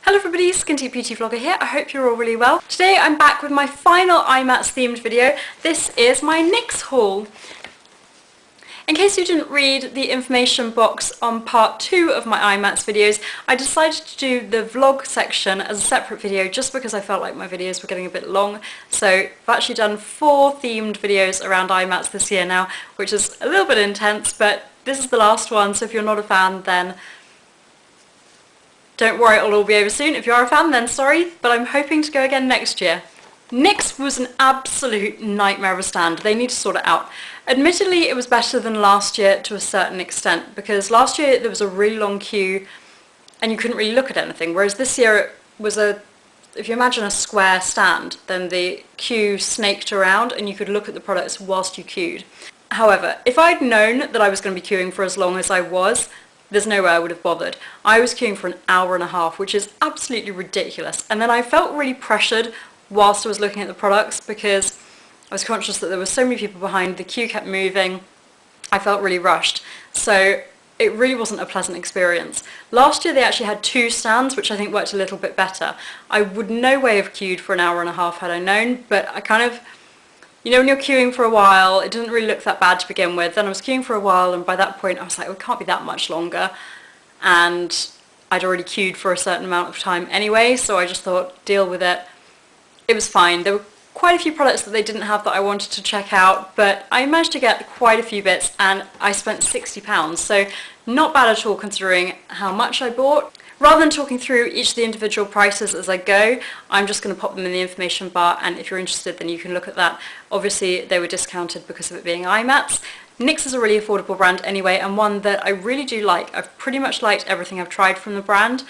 Hello everybody, Skin Deep Beauty Vlogger here. I hope you're all really well. Today I'm back with my final IMATS themed video. This is my NYX haul. In case you didn't read the information box on part 2 of my IMATS videos, I decided to do the vlog section as a separate video just because I felt like my videos were getting a bit long. So I've actually done 4 themed videos around IMATS this year now, which is a little bit intense, but this is the last one, so if you're not a fan then don't worry, it'll all be over soon. If you are a fan, then sorry, but I'm hoping to go again next year. NYX was an absolute nightmare of a stand. They need to sort it out. Admittedly, it was better than last year to a certain extent, because last year there was a really long queue and you couldn't really look at anything, whereas this year it was if you imagine a square stand, then the queue snaked around and you could look at the products whilst you queued. However, if I'd known that I was going to be queuing for as long as I was, there's no way I would have bothered. I was queuing for an hour and a half, which is absolutely ridiculous. And then I felt really pressured whilst I was looking at the products because I was conscious that there were so many people behind, the queue kept moving, I felt really rushed. So it really wasn't a pleasant experience. Last year they actually had 2 stands, which I think worked a little bit better. I would no way have queued for an hour and a half had I known, but I kind of, you know, when you're queuing for a while, it didn't really look that bad to begin with. Then I was queuing for a while, and by that point I was like, well, it can't be that much longer. And I'd already queued for a certain amount of time anyway, so I just thought, deal with it. It was fine. There were quite a few products that they didn't have that I wanted to check out, but I managed to get quite a few bits, and I spent £60, so not bad at all considering how much I bought. Rather than talking through each of the individual prices as I go, I'm just going to pop them in the information bar, and if you're interested then you can look at that. Obviously they were discounted because of it being IMATS. NYX is a really affordable brand anyway, and one that I really do like. I've pretty much liked everything I've tried from the brand.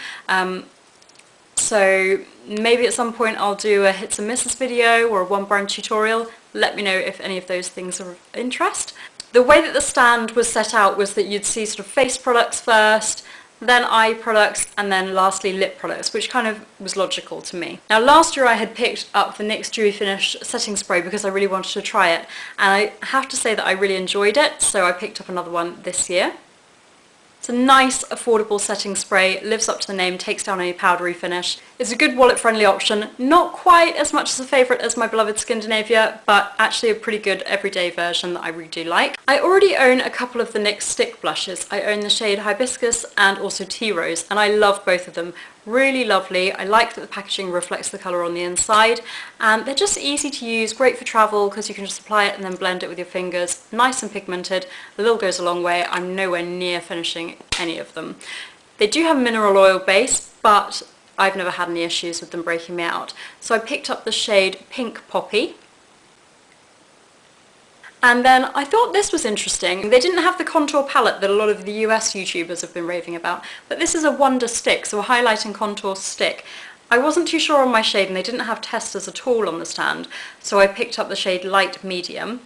So maybe at some point I'll do a hits and misses video or a one brand tutorial. Let me know if any of those things are of interest. The way that the stand was set out was that you'd see sort of face products first, then eye products, and then lastly lip products, which kind of was logical to me. Now last year I had picked up the NYX Dewy Finish setting spray because I really wanted to try it, and I have to say that I really enjoyed it, so I picked up another one this year. It's a nice, affordable setting spray, lives up to the name, takes down any powdery finish. It's a good wallet-friendly option, not quite as much as a favourite as my beloved Scandinavia, but actually a pretty good everyday version that I really do like. I already own a couple of the NYX stick blushes. I own the shade Hibiscus and also Tea Rose, and I love both of them. Really lovely. I like that the packaging reflects the colour on the inside, and they're just easy to use, great for travel because you can just apply it and then blend it with your fingers. Nice and pigmented, a little goes a long way. I'm nowhere near finishing any of them. They do have a mineral oil base, but I've never had any issues with them breaking me out. So I picked up the shade Pink Poppy. And then I thought this was interesting. They didn't have the contour palette that a lot of the US YouTubers have been raving about, but this is a Wonder Stick, so a highlight and contour stick. I wasn't too sure on my shade and they didn't have testers at all on the stand, so I picked up the shade Light Medium.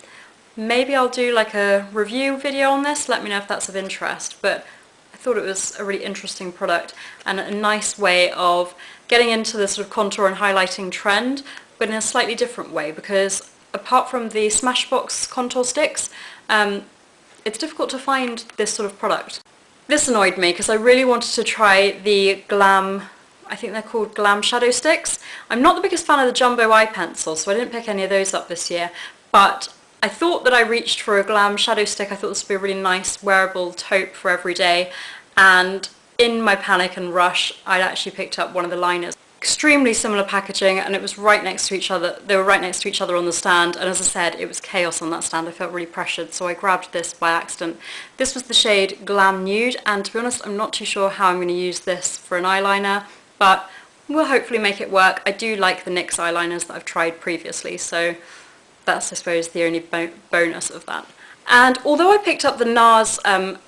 Maybe I'll do like a review video on this, let me know if that's of interest, but I thought it was a really interesting product and a nice way of getting into the sort of contour and highlighting trend, but in a slightly different way, because apart from the Smashbox contour sticks, it's difficult to find this sort of product. This annoyed me because I really wanted to try the Glam, I think they're called Glam shadow sticks. I'm not the biggest fan of the jumbo eye pencils, so I didn't pick any of those up this year, but I thought that I reached for a Glam shadow stick. I thought this would be a really nice wearable taupe for every day, and in my panic and rush I'd actually picked up one of the liners. Extremely similar packaging, and it was right next to each other. They were right next to each other on the stand, and as I said, it was chaos on that stand. I felt really pressured, so I grabbed this by accident. This was the shade Glam Nude, and to be honest, I'm not too sure how I'm going to use this for an eyeliner, but we'll hopefully make it work. I do like the NYX eyeliners that I've tried previously, so that's, I suppose, the only bonus of that. And although I picked up the NARS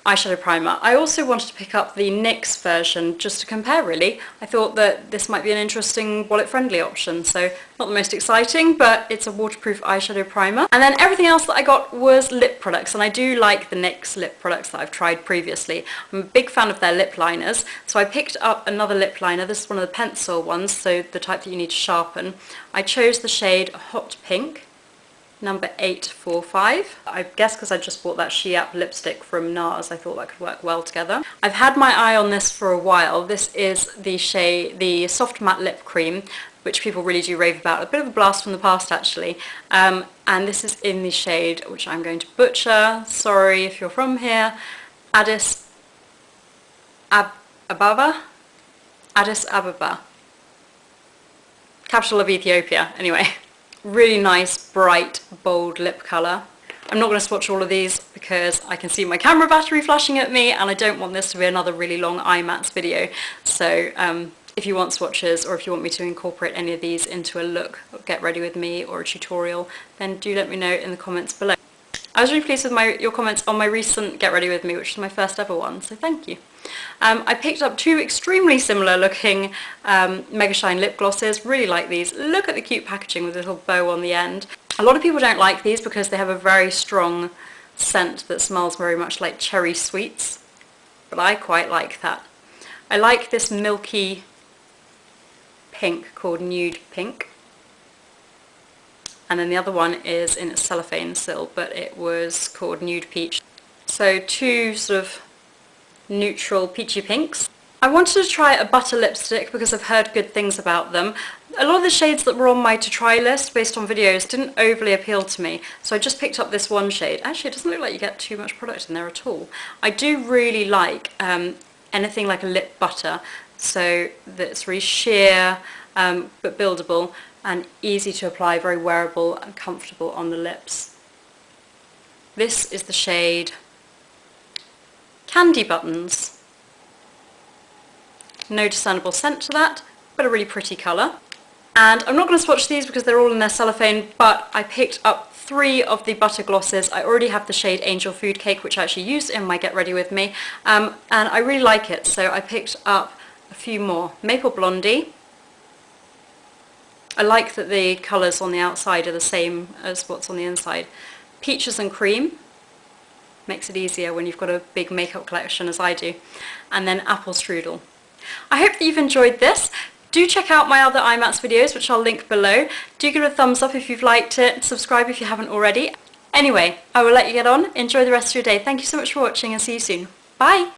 eyeshadow primer, I also wanted to pick up the NYX version just to compare really. I thought that this might be an interesting wallet-friendly option, so not the most exciting, but it's a waterproof eyeshadow primer. And then everything else that I got was lip products, and I do like the NYX lip products that I've tried previously. I'm a big fan of their lip liners, so I picked up another lip liner. This is one of the pencil ones, so the type that you need to sharpen. I chose the shade Hot Pink. number 845. I guess because I just bought that She App lipstick from NARS, I thought that could work well together. I've had my eye on this for a while. This is the shade, the Soft Matte Lip Cream, which people really do rave about. A bit of a blast from the past, actually. And this is in the shade, which I'm going to butcher, sorry if you're from here, Addis Ababa? Addis Ababa. Capital of Ethiopia, anyway. Really nice, bright, bold lip colour. I'm not going to swatch all of these because I can see my camera battery flashing at me and I don't want this to be another really long IMATS video. So if you want swatches or if you want me to incorporate any of these into a look, or get ready with me or a tutorial, then do let me know in the comments below. I was really pleased with your comments on my recent Get Ready With Me, which is my first ever one, so thank you. I picked up two extremely similar looking Mega Shine lip glosses. Really like these. Look at the cute packaging with a little bow on the end. A lot of people don't like these because they have a very strong scent that smells very much like cherry sweets, but I quite like that. I like this milky pink called Nude Pink. And then the other one is in its cellophane still, but it was called Nude Peach. So two sort of neutral peachy pinks. I wanted to try a butter lipstick because I've heard good things about them. A lot of the shades that were on my to try list based on videos didn't overly appeal to me, so I just picked up this one shade. Actually, it doesn't look like you get too much product in there at all. I do really like anything like a lip butter, so that's really sheer but buildable and easy to apply, very wearable and comfortable on the lips. This is the shade Candy Buttons. No discernible scent to that, but a really pretty colour. And I'm not going to swatch these because they're all in their cellophane, but I picked up 3 of the butter glosses. I already have the shade Angel Food Cake, which I actually used in my Get Ready With Me, and I really like it, so I picked up a few more. Maple Blondie. I like that the colours on the outside are the same as what's on the inside. Peaches and Cream. Makes it easier when you've got a big makeup collection as I do. And then Apple Strudel. I hope that you've enjoyed this. Do check out my other IMATS videos, which I'll link below. Do give it a thumbs up if you've liked it. Subscribe if you haven't already. Anyway, I will let you get on. Enjoy the rest of your day. Thank you so much for watching and see you soon. Bye!